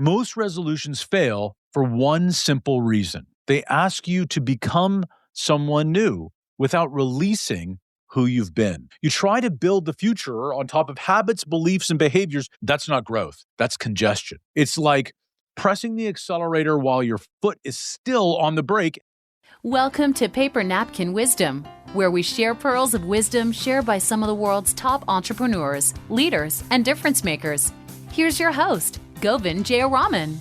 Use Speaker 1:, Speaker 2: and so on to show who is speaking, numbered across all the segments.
Speaker 1: Most resolutions fail for one simple reason. They ask you to become someone new without releasing who you've been. You try to build the future on top of habits, beliefs, and behaviors. That's not growth. That's congestion. It's like pressing the accelerator while your foot is still on the brake.
Speaker 2: Welcome to Paper Napkin Wisdom, where we share pearls of wisdom shared by some of the world's top entrepreneurs, leaders, and difference makers. Here's your host, Govind Jayaraman.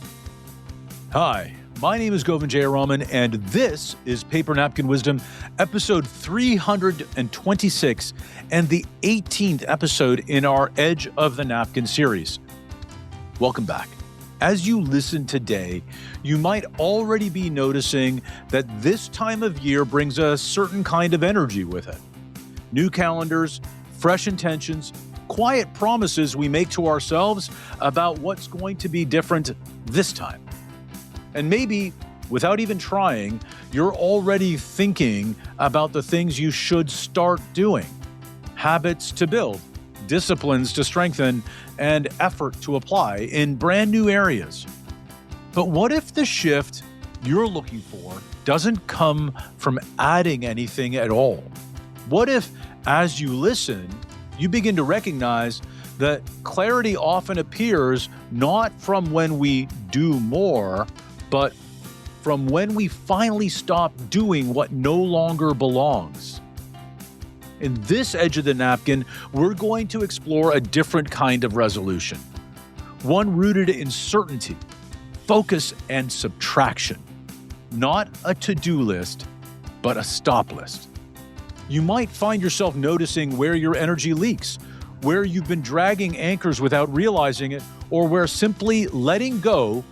Speaker 1: Hi, my name is Govind Jayaraman, and this is Paper Napkin Wisdom, episode 326, and the 18th episode in our Edge of the Napkin series. Welcome back. As you listen today, you might already be noticing that this time of year brings a certain kind of energy with it. New calendars, fresh intentions, quiet promises we make to ourselves about what's going to be different this time. And maybe, without even trying, you're already thinking about the things you should start doing. Habits to build, disciplines to strengthen, and effort to apply in brand new areas. But what if the shift you're looking for doesn't come from adding anything at all? What if, as you listen, you begin to recognize that clarity often appears not from when we do more, but from when we finally stop doing what no longer belongs? In this Edge of the Napkin, we're going to explore a different kind of resolution, one rooted in certainty, focus, and subtraction. Not a to-do list, but a stop list. You might find yourself noticing where your energy leaks, where you've been dragging anchors without realizing it, or where simply letting go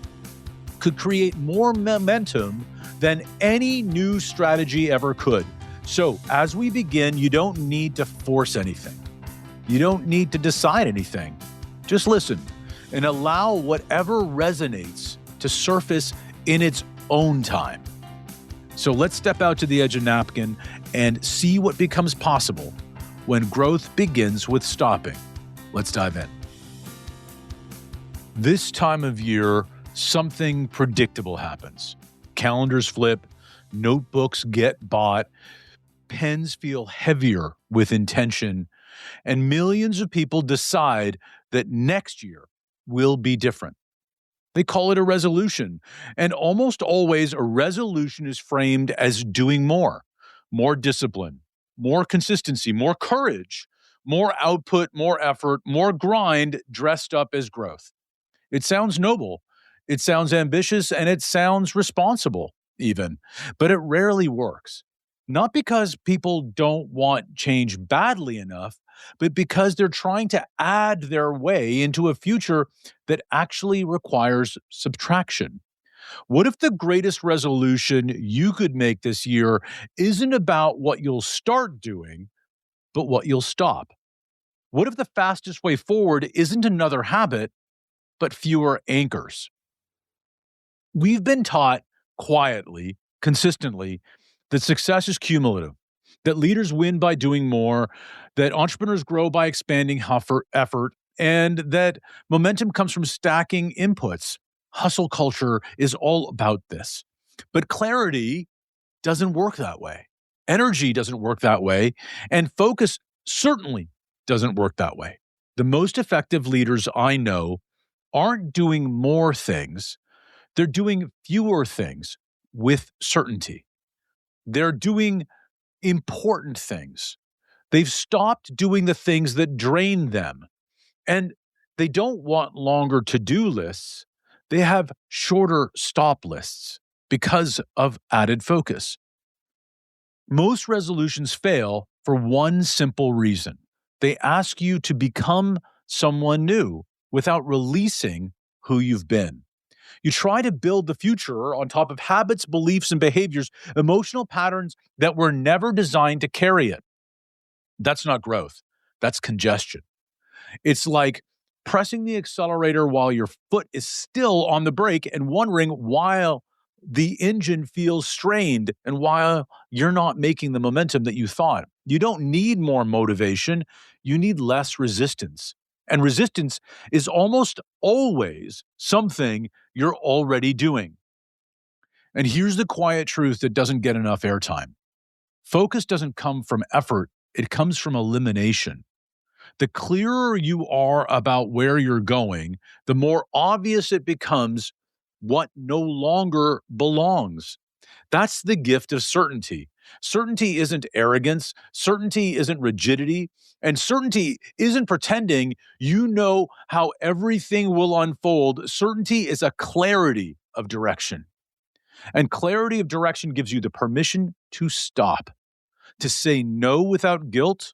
Speaker 1: could create more momentum than any new strategy ever could. So, as we begin, you don't need to force anything. You don't need to decide anything. Just listen and allow whatever resonates to surface in its own time. So let's step out to the edge of napkin and see what becomes possible when growth begins with stopping. Let's dive in. This time of year, something predictable happens. Calendars flip, notebooks get bought, pens feel heavier with intention, and millions of people decide that next year will be different. They call it a resolution, and almost always a resolution is framed as doing more discipline, more consistency, more courage, more output, more effort, more grind dressed up as growth. It sounds noble, it sounds ambitious, and it sounds responsible even, but it rarely works. Not because people don't want change badly enough, but because they're trying to add their way into a future that actually requires subtraction. What if the greatest resolution you could make this year isn't about what you'll start doing, but what you'll stop? What if the fastest way forward isn't another habit, but fewer anchors? We've been taught quietly, consistently, that success is cumulative, that leaders win by doing more, that entrepreneurs grow by expanding effort, and that momentum comes from stacking inputs. Hustle culture is all about this. But clarity doesn't work that way. Energy doesn't work that way. And focus certainly doesn't work that way. The most effective leaders I know aren't doing more things. They're doing fewer things with certainty. They're doing important things. They've stopped doing the things that drain them. And they don't want longer to-do lists. They have shorter stop lists because of added focus. Most resolutions fail for one simple reason. They ask you to become someone new without releasing who you've been. You try to build the future on top of habits, beliefs, and behaviors, emotional patterns that were never designed to carry it. That's not growth. That's congestion. It's like pressing the accelerator while your foot is still on the brake and wondering why the engine feels strained and why you're not making the momentum that you thought. You don't need more motivation. You need less resistance. And resistance is almost always something you're already doing. And here's the quiet truth that doesn't get enough airtime. Focus doesn't come from effort, it comes from elimination. The clearer you are about where you're going, the more obvious it becomes what no longer belongs. That's the gift of certainty. Certainty isn't arrogance, certainty isn't rigidity, and certainty isn't pretending you know how everything will unfold. Certainty is a clarity of direction. And clarity of direction gives you the permission to stop, to say no without guilt,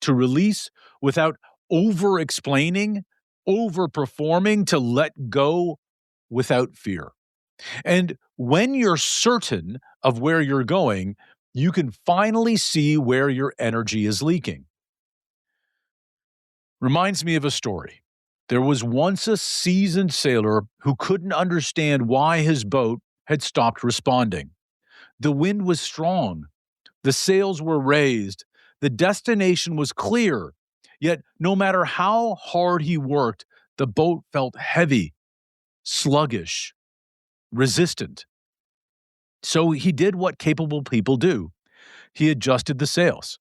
Speaker 1: to release without over explaining, over performing, to let go without fear. And when you're certain of where you're going, you can finally see where your energy is leaking. Reminds me of a story. There was once a seasoned sailor who couldn't understand why his boat had stopped responding. The wind was strong, the sails were raised, the destination was clear. Yet, no matter how hard he worked, the boat felt heavy, sluggish, resistant. So he did what capable people do. He adjusted the sails.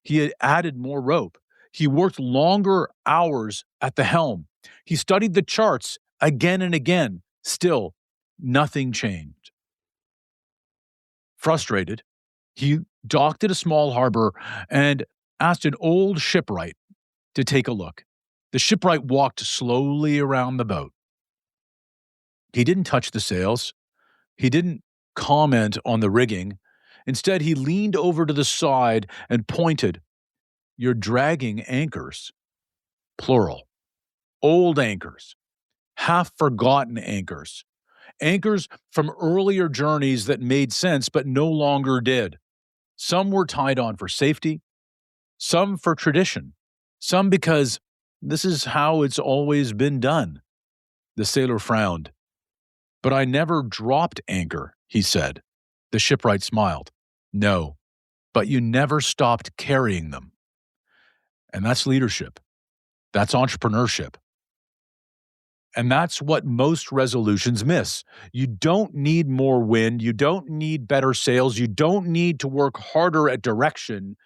Speaker 1: He had added more rope. He worked longer hours at the helm. He studied the charts again and again. Still, nothing changed. Frustrated, he docked at a small harbor and asked an old shipwright to take a look. The shipwright walked slowly around the boat. He didn't touch the sails. He didn't comment on the rigging. Instead, he leaned over to the side and pointed. "You're dragging anchors." Plural. Old anchors. Half-forgotten anchors. Anchors from earlier journeys that made sense but no longer did. Some were tied on for safety, some for tradition, some because this is how it's always been done. The sailor frowned. "But I never dropped anchor," he said. The shipwright smiled. "No, but you never stopped carrying them." And that's leadership. That's entrepreneurship. And that's what most resolutions miss. You don't need more wind. You don't need better sails. You don't need to work harder at direction.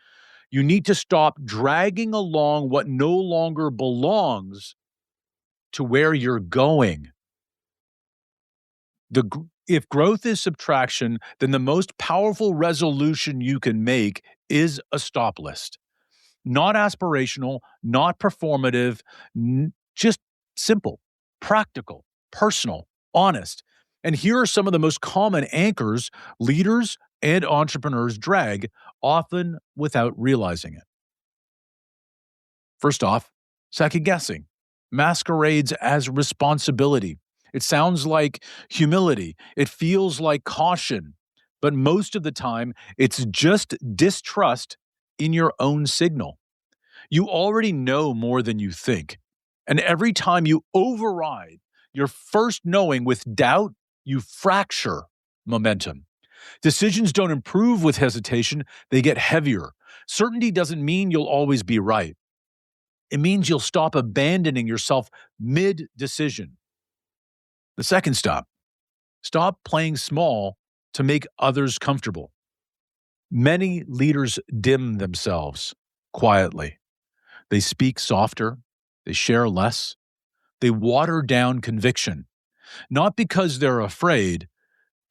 Speaker 1: You need to stop dragging along what no longer belongs to where you're going. If growth is subtraction, then the most powerful resolution you can make is a stop list. Not aspirational, not performative, just simple, practical, personal, honest. And here are some of the most common anchors leaders and entrepreneurs drag, often without realizing it. First off, second guessing masquerades as responsibility. It sounds like humility. It feels like caution. But most of the time, it's just distrust in your own signal. You already know more than you think. And every time you override your first knowing with doubt, you fracture momentum. Decisions don't improve with hesitation, they get heavier. Certainty doesn't mean you'll always be right. It means you'll stop abandoning yourself mid-decision. The second stop playing small to make others comfortable. Many leaders dim themselves quietly. They speak softer, they share less, they water down conviction, not because they're afraid,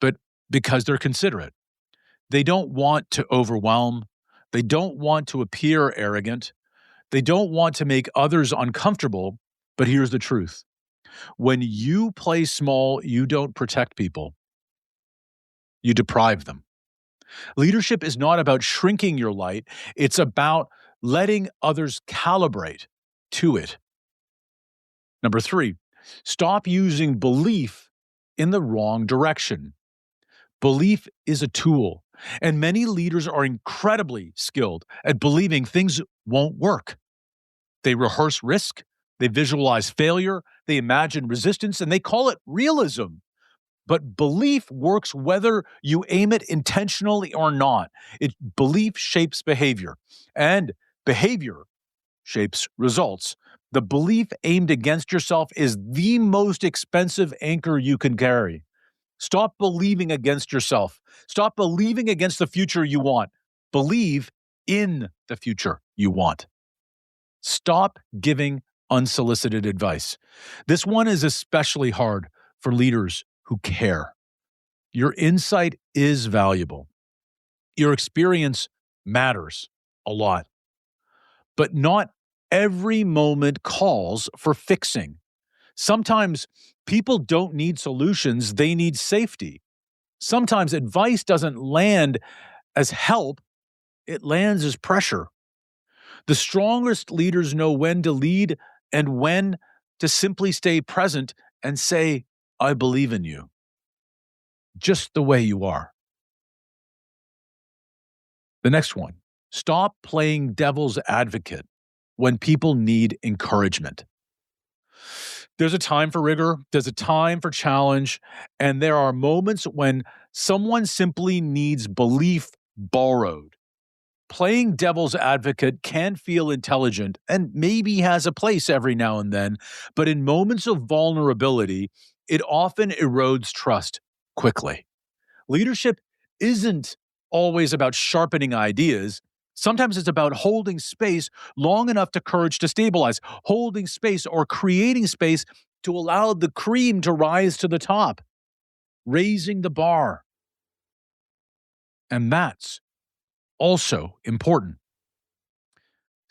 Speaker 1: but because they're considerate. They don't want to overwhelm, they don't want to appear arrogant, they don't want to make others uncomfortable, but here's the truth. When you play small, you don't protect people, you deprive them. Leadership is not about shrinking your light, it's about letting others calibrate to it. Number 3, stop using belief in the wrong direction. Belief is a tool, and many leaders are incredibly skilled at believing things won't work. They rehearse risk, they visualize failure, they imagine resistance, and they call it realism. But belief works whether you aim it intentionally or not. Belief shapes behavior, and behavior shapes results. The belief aimed against yourself is the most expensive anchor you can carry. Stop believing against yourself. Stop believing against the future you want. Believe in the future you want. Stop giving unsolicited advice. This one is especially hard for leaders who care. Your insight is valuable. Your experience matters a lot. But not every moment calls for fixing. Sometimes people don't need solutions, they need safety. Sometimes advice doesn't land as help, it lands as pressure. The strongest leaders know when to lead and when to simply stay present and say, I believe in you, just the way you are. The next one, stop playing devil's advocate when people need encouragement. There's a time for rigor, there's a time for challenge, and there are moments when someone simply needs belief borrowed. Playing devil's advocate can feel intelligent and maybe has a place every now and then, but in moments of vulnerability, it often erodes trust quickly. Leadership isn't always about sharpening ideas. Sometimes it's about holding space long enough to courage to stabilize, holding space or creating space to allow the cream to rise to the top, raising the bar. And that's also important.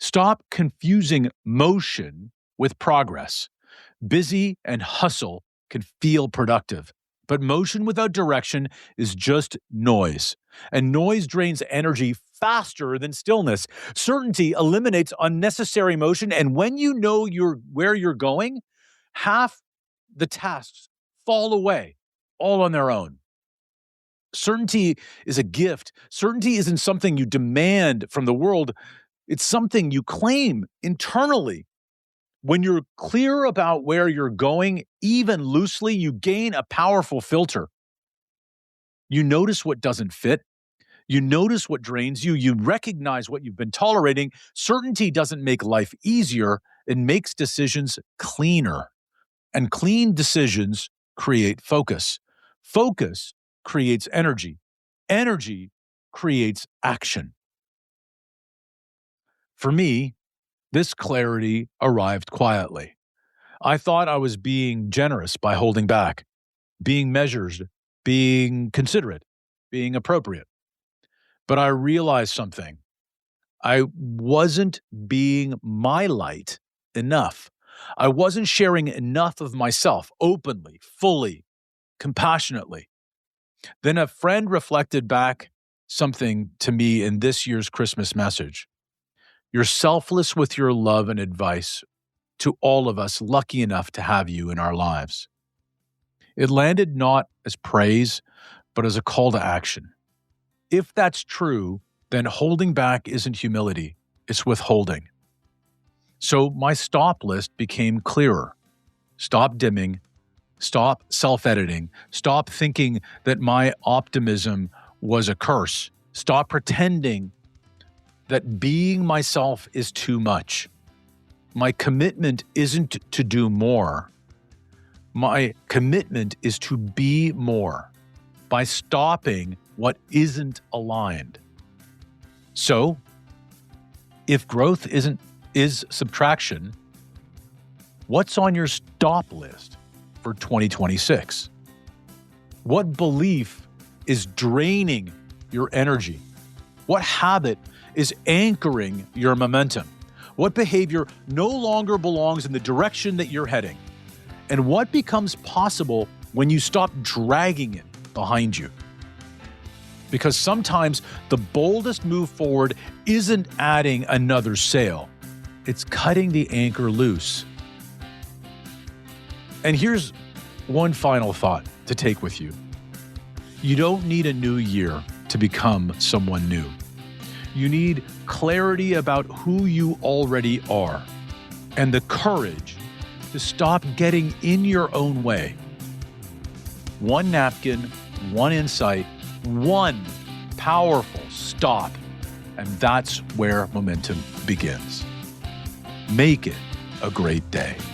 Speaker 1: Stop confusing motion with progress. Busy and hustle can feel productive, but motion without direction is just noise. And noise drains energy faster than stillness. Certainty eliminates unnecessary motion, and when you know where you're going, half the tasks fall away all on their own. Certainty is a gift. Certainty isn't something you demand from the world. It's something you claim internally. When you're clear about where you're going, even loosely, you gain a powerful filter. You notice what doesn't fit. You notice what drains you. You recognize what you've been tolerating. Certainty doesn't make life easier. It makes decisions cleaner. And clean decisions create focus. Focus creates energy. Energy creates action. For me, this clarity arrived quietly. I thought I was being generous by holding back, being measured, being considerate, being appropriate. But I realized something. I wasn't being my light enough. I wasn't sharing enough of myself openly, fully, compassionately. Then a friend reflected back something to me in this year's Christmas message. You're selfless with your love and advice to all of us lucky enough to have you in our lives. It landed not as praise, but as a call to action. If that's true, then holding back isn't humility, it's withholding. So my stop list became clearer. Stop dimming, stop self-editing, stop thinking that my optimism was a curse, stop pretending that being myself is too much. My commitment isn't to do more. My commitment is to be more by stopping what isn't aligned. So, if growth is subtraction, what's on your stop list for 2026? What belief is draining your energy? What habit is anchoring your momentum? What behavior no longer belongs in the direction that you're heading? And what becomes possible when you stop dragging it behind you? Because sometimes the boldest move forward isn't adding another sail. It's cutting the anchor loose. And here's one final thought to take with you. You don't need a new year to become someone new. You need clarity about who you already are and the courage to stop getting in your own way. One napkin, one insight, one powerful stop, and that's where momentum begins. Make it a great day.